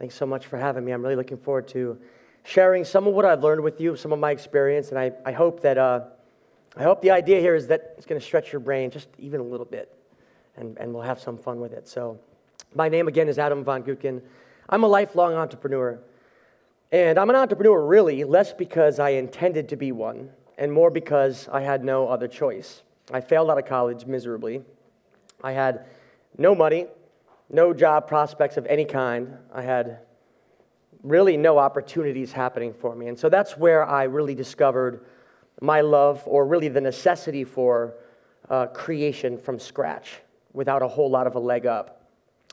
Thanks so much for having me. I'm really looking forward to sharing some of what I've learned with you, some of my experience, and I hope that I hope the idea here is that it's going to stretch your brain just even a little bit, and we'll have some fun with it. So, my name again is Adam Von Gutken. I'm a lifelong entrepreneur, and I'm an entrepreneur really less because I intended to be one, and more because I had no other choice. I failed out of college miserably. I had no money, no job prospects of any kind. I had really no opportunities happening for me. And so that's where I really discovered my love, or really the necessity for creation from scratch without a whole lot of a leg up.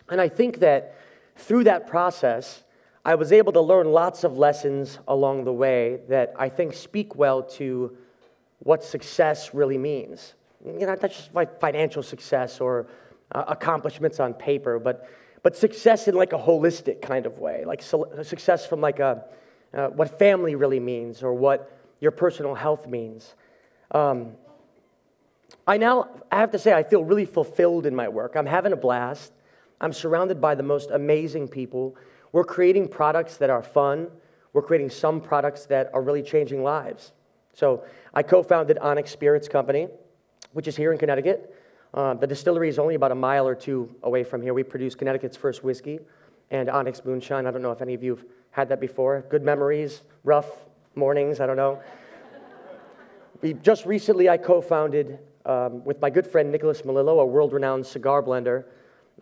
And I think that through that process, I was able to learn lots of lessons along the way that I think speak well to what success really means. You know, not just like financial success or accomplishments on paper, but success in like a holistic kind of way, like success from like what family really means or what your personal health means. I have to say I feel really fulfilled in my work. I'm having a blast. I'm surrounded by the most amazing people. We're creating products that are fun. We're creating some products that are really changing lives. So I co-founded Onyx Spirits Company, which is here in Connecticut. The distillery is only about a mile or two away from here. We produce Connecticut's first whiskey and Onyx Moonshine. I don't know if any of you have had that before. Good memories, rough mornings, I don't know. Just recently I co-founded with my good friend Nicholas Melillo, a world-renowned cigar blender,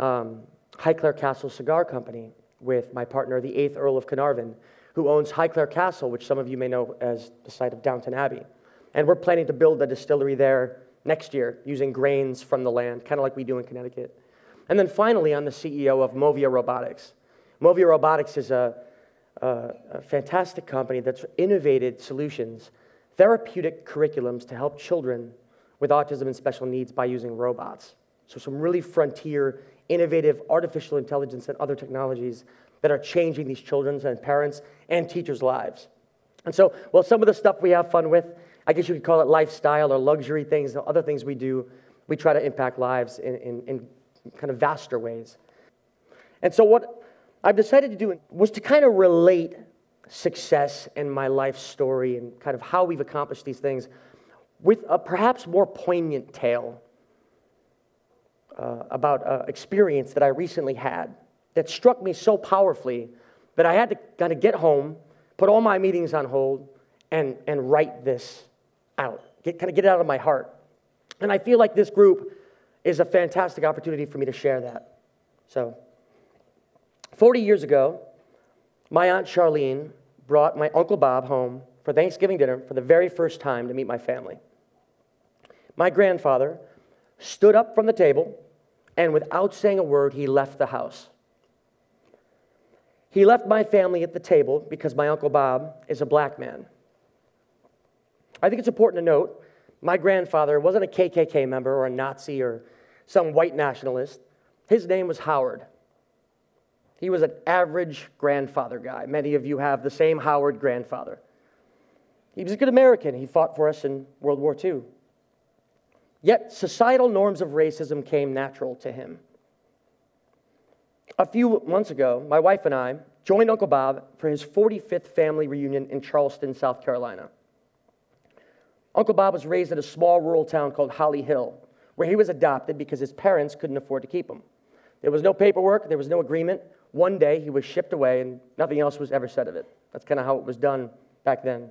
Highclere Castle Cigar Company, with my partner, the 8th Earl of Carnarvon, who owns Highclere Castle, which some of you may know as the site of Downton Abbey. And we're planning to build a distillery there next year using grains from the land, kind of like we do in Connecticut. And then finally, I'm the CEO of Movia Robotics. Movia Robotics is a fantastic company that's innovated solutions, therapeutic curriculums to help children with autism and special needs by using robots. So some really frontier, innovative artificial intelligence and other technologies that are changing these children's and parents' and teachers' lives. And so, well, some of the stuff we have fun with, I guess you could call it lifestyle or luxury things, the other things we do, we try to impact lives in kind of vaster ways. And so what I've decided to do was to kind of relate success and my life story and kind of how we've accomplished these things with a perhaps more poignant tale about an experience that I recently had that struck me so powerfully that I had to kind of get home, put all my meetings on hold, and write this out, get it out of my heart. And I feel like this group is a fantastic opportunity for me to share that. So, 40 years ago, my Aunt Charlene brought my Uncle Bob home for Thanksgiving dinner for the very first time to meet my family. My grandfather stood up from the table, and without saying a word, he left the house. He left my family at the table because my Uncle Bob is a black man. I think it's important to note, my grandfather wasn't a KKK member or a Nazi or some white nationalist. His name was Howard. He was an average grandfather guy. Many of you have the same Howard grandfather. He was a good American. He fought for us in World War II. Yet societal norms of racism came natural to him. A few months ago, my wife and I joined Uncle Bob for his 45th family reunion in Charleston, South Carolina. Uncle Bob was raised in a small rural town called Holly Hill, where he was adopted because his parents couldn't afford to keep him. There was no paperwork, there was no agreement. One day he was shipped away and nothing else was ever said of it. That's kind of how it was done back then.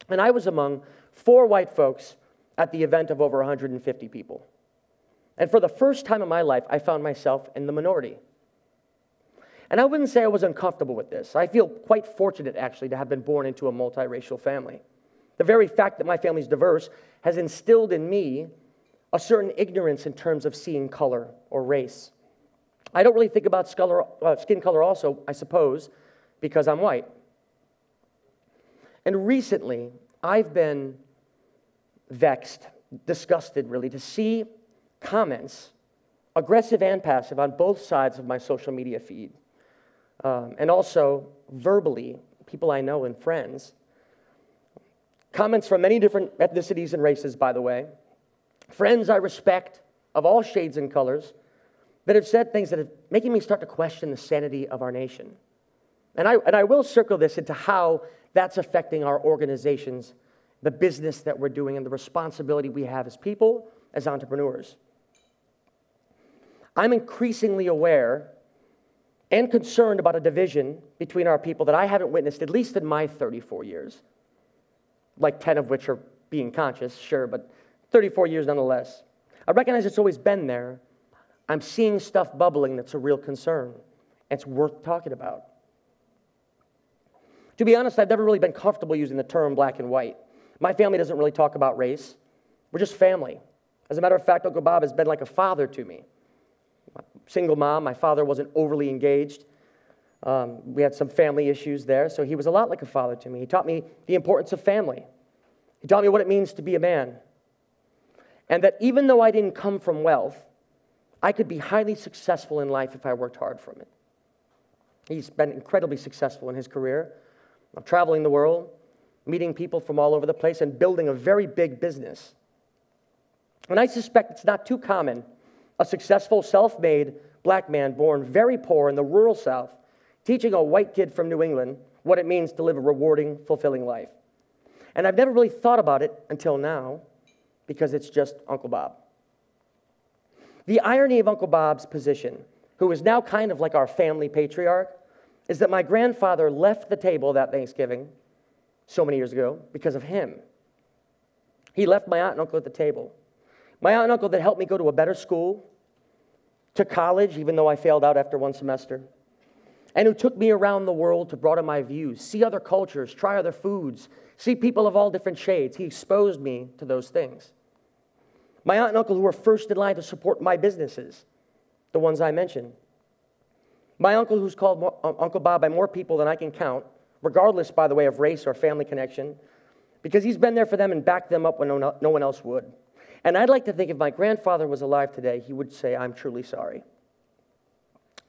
And I was among 4 white folks at the event of over 150 people. And for the first time in my life, I found myself in the minority. And I wouldn't say I was uncomfortable with this. I feel quite fortunate, actually, to have been born into a multiracial family. The very fact that my family's diverse has instilled in me a certain ignorance in terms of seeing color or race. I don't really think about skin color also, I suppose, because I'm white. And recently, I've been vexed, disgusted really, to see comments, aggressive and passive, on both sides of my social media feed. And also verbally, people I know and friends. Comments from many different ethnicities and races, by the way. Friends I respect of all shades and colors that have said things that are making me start to question the sanity of our nation. And I will circle this into how that's affecting our organizations, the business that we're doing, and the responsibility we have as people, as entrepreneurs. I'm increasingly aware and concerned about a division between our people that I haven't witnessed, at least in my 34 years, like 10 of which are being conscious, sure, but 34 years nonetheless. I recognize it's always been there. I'm seeing stuff bubbling that's a real concern, and it's worth talking about. To be honest, I've never really been comfortable using the term black and white. My family doesn't really talk about race. We're just family. As a matter of fact, Uncle Bob has been like a father to me. Single mom, my father wasn't overly engaged. We had some family issues there, so he was a lot like a father to me. He taught me the importance of family. He taught me what it means to be a man. And that even though I didn't come from wealth, I could be highly successful in life if I worked hard for it. He's been incredibly successful in his career, traveling the world, meeting people from all over the place, and building a very big business. And I suspect it's not too common, a successful, self-made black man born very poor in the rural South, teaching a white kid from New England what it means to live a rewarding, fulfilling life. And I've never really thought about it until now, because it's just Uncle Bob. The irony of Uncle Bob's position, who is now kind of like our family patriarch, is that my grandfather left the table that Thanksgiving so many years ago because of him. He left my aunt and uncle at the table. My aunt and uncle that helped me go to a better school, to college, even though I failed out after one semester, and who took me around the world to broaden my views, see other cultures, try other foods, see people of all different shades. He exposed me to those things. My aunt and uncle who were first in line to support my businesses, the ones I mentioned. My uncle who's called Uncle Bob by more people than I can count, regardless, by the way, of race or family connection, because he's been there for them and backed them up when no one else would. And I'd like to think if my grandfather was alive today, he would say, "I'm truly sorry."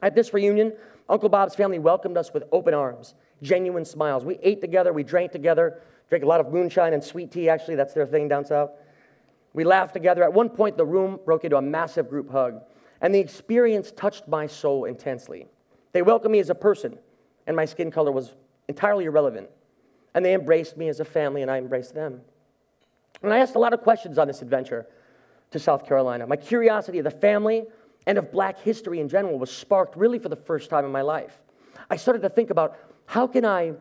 At this reunion, Uncle Bob's family welcomed us with open arms, genuine smiles. We ate together, we drank together, drank a lot of moonshine and sweet tea, actually, that's their thing down south. We laughed together. At one point, the room broke into a massive group hug, and the experience touched my soul intensely. They welcomed me as a person, and my skin color was entirely irrelevant. And they embraced me as a family, and I embraced them. And I asked a lot of questions on this adventure to South Carolina. My curiosity of the family and of black history in general was sparked really for the first time in my life. I started to think about how can I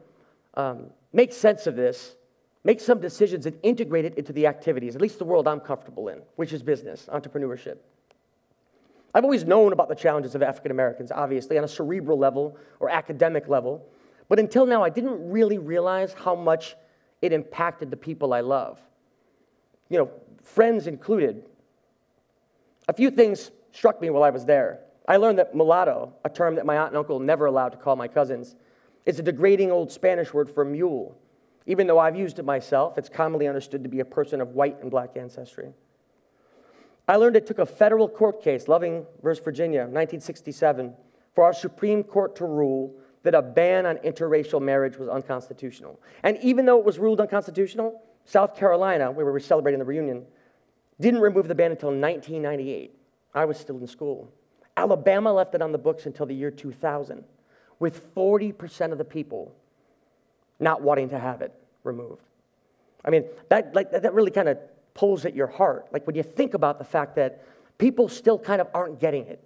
make sense of this, make some decisions and integrate it into the activities, at least the world I'm comfortable in, which is business, entrepreneurship. I've always known about the challenges of African Americans, obviously, on a cerebral level or academic level, but until now, I didn't really realize how much it impacted the people I love. You know, friends included. A few things struck me while I was there. I learned that mulatto, a term that my aunt and uncle never allowed to call my cousins, is a degrading old Spanish word for mule. Even though I've used it myself, it's commonly understood to be a person of white and black ancestry. I learned it took a federal court case, Loving v. Virginia, 1967, for our Supreme Court to rule that a ban on interracial marriage was unconstitutional. And even though it was ruled unconstitutional, South Carolina, where we were celebrating the reunion, didn't remove the ban until 1998. I was still in school. Alabama left it on the books until the year 2000, with 40% of the people not wanting to have it removed. I mean, that really kind of pulls at your heart. Like when you think about the fact that people still kind of aren't getting it.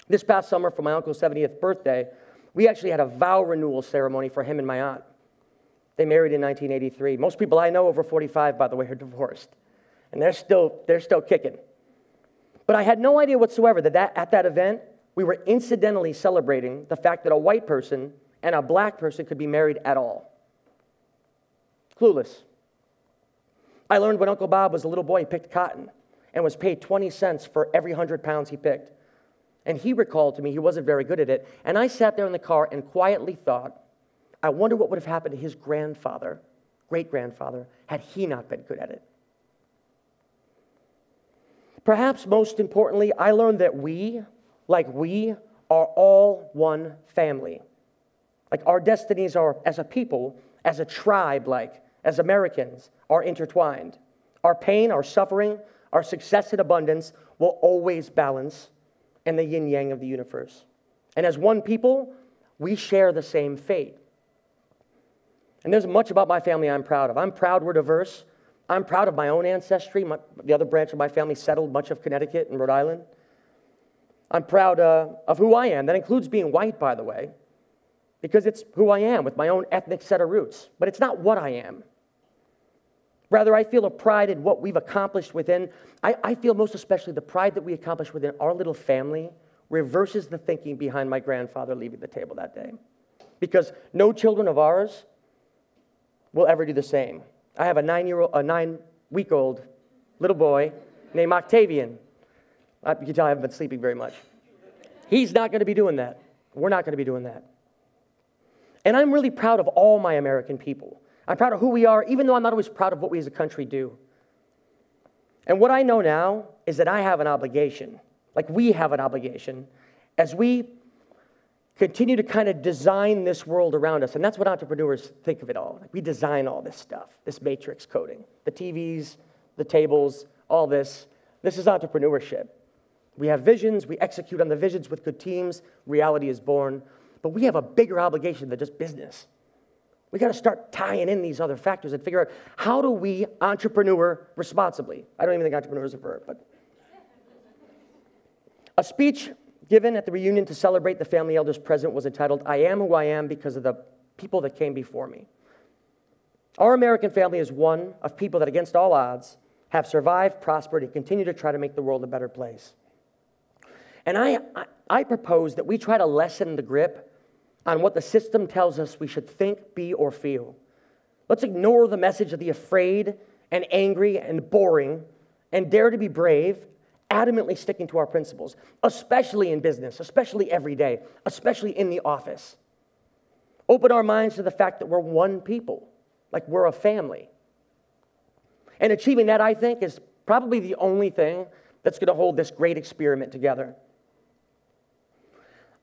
This past summer, for my uncle's 70th birthday, we actually had a vow renewal ceremony for him and my aunt. They married in 1983. Most people I know over 45, by the way, are divorced. And they're still kicking. But I had no idea whatsoever that at that event, we were incidentally celebrating the fact that a white person and a black person could be married at all. Clueless. I learned when Uncle Bob was a little boy, he picked cotton and was paid 20 cents for every 100 pounds he picked. And he recalled to me he wasn't very good at it. And I sat there in the car and quietly thought, I wonder what would have happened to his grandfather, great-grandfather, had he not been good at it. Perhaps most importantly, I learned that we are all one family. Like our destinies are, as a people, as a tribe, as Americans, are intertwined. Our pain, our suffering, our success and abundance will always balance in the yin-yang of the universe. And as one people, We share the same fate. And there's much about my family I'm proud of. I'm proud we're diverse. I'm proud of my own ancestry. The other branch of my family settled much of Connecticut and Rhode Island. I'm proud of who I am. That includes being white, by the way, because it's who I am with my own ethnic set of roots. But it's not what I am. Rather, I feel a pride in what we've accomplished within. I feel most especially the pride that we accomplished within our little family reverses the thinking behind my grandfather leaving the table that day. Because no children of ours will ever do the same. I have a 9-week-old little boy named Octavian. You can tell I haven't been sleeping very much. He's not going to be doing that. We're not going to be doing that. And I'm really proud of all my American people. I'm proud of who we are, even though I'm not always proud of what we as a country do. And what I know now is that I have an obligation, like we have an obligation, as we continue to kind of design this world around us. And that's what entrepreneurs think of it all. Like we design all this stuff, this matrix coding, the TVs, the tables, all this. This is entrepreneurship. We have visions, we execute on the visions with good teams, reality is born. But we have a bigger obligation than just business. We got to start tying in these other factors and figure out how do we entrepreneur responsibly. I don't even think entrepreneur is a verb, but. A speech given at the reunion to celebrate the family elders present was entitled, "I am who I am because of the people that came before me." Our American family is one of people that against all odds have survived, prospered, and continue to try to make the world a better place. And I propose that we try to lessen the grip on what the system tells us we should think, be, or feel. Let's ignore the message of the afraid and angry and boring and dare to be brave, adamantly sticking to our principles, especially in business, especially every day, especially in the office. Open our minds to the fact that we're one people, like we're a family. And achieving that, I think, is probably the only thing that's going to hold this great experiment together.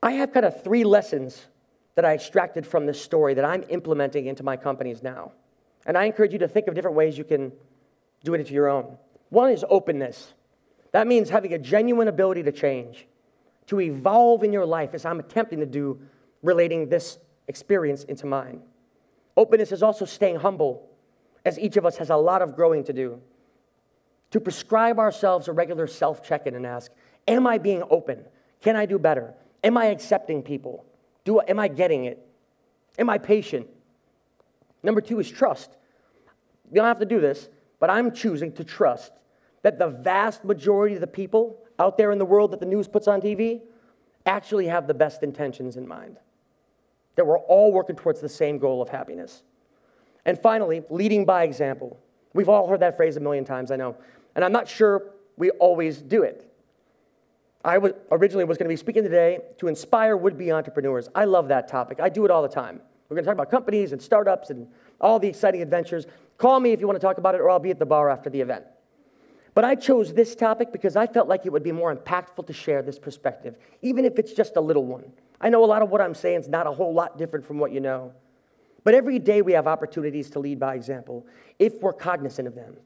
I have kind of 3 lessons that I extracted from this story that I'm implementing into my companies now. And I encourage you to think of different ways you can do it into your own. One is openness. That means having a genuine ability to change, to evolve in your life, as I'm attempting to do, relating this experience into mine. Openness is also staying humble, as each of us has a lot of growing to do. To prescribe ourselves a regular self-check-in and ask, am I being open? Can I do better? Am I accepting people? Am I getting it? Am I patient? Number 2 is trust. You don't have to do this, but I'm choosing to trust that the vast majority of the people out there in the world that the news puts on TV actually have the best intentions in mind. That we're all working towards the same goal of happiness. And finally, leading by example. We've all heard that phrase a million times, I know. And I'm not sure we always do it. I originally was going to be speaking today to inspire would-be entrepreneurs. I love that topic. I do it all the time. We're going to talk about companies and startups and all the exciting adventures. Call me if you want to talk about it, or I'll be at the bar after the event. But I chose this topic because I felt like it would be more impactful to share this perspective, even if it's just a little one. I know a lot of what I'm saying is not a whole lot different from what you know. But every day we have opportunities to lead by example, if we're cognizant of them.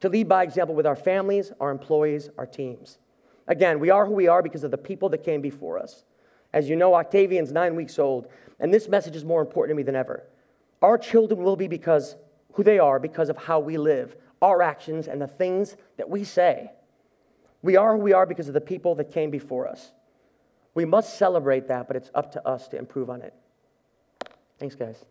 To lead by example with our families, our employees, our teams. Again, we are who we are because of the people that came before us. As you know, Octavian's 9 weeks old, and this message is more important to me than ever. Our children will be who they are because of how we live, our actions, and the things that we say. We are who we are because of the people that came before us. We must celebrate that, but it's up to us to improve on it. Thanks, guys.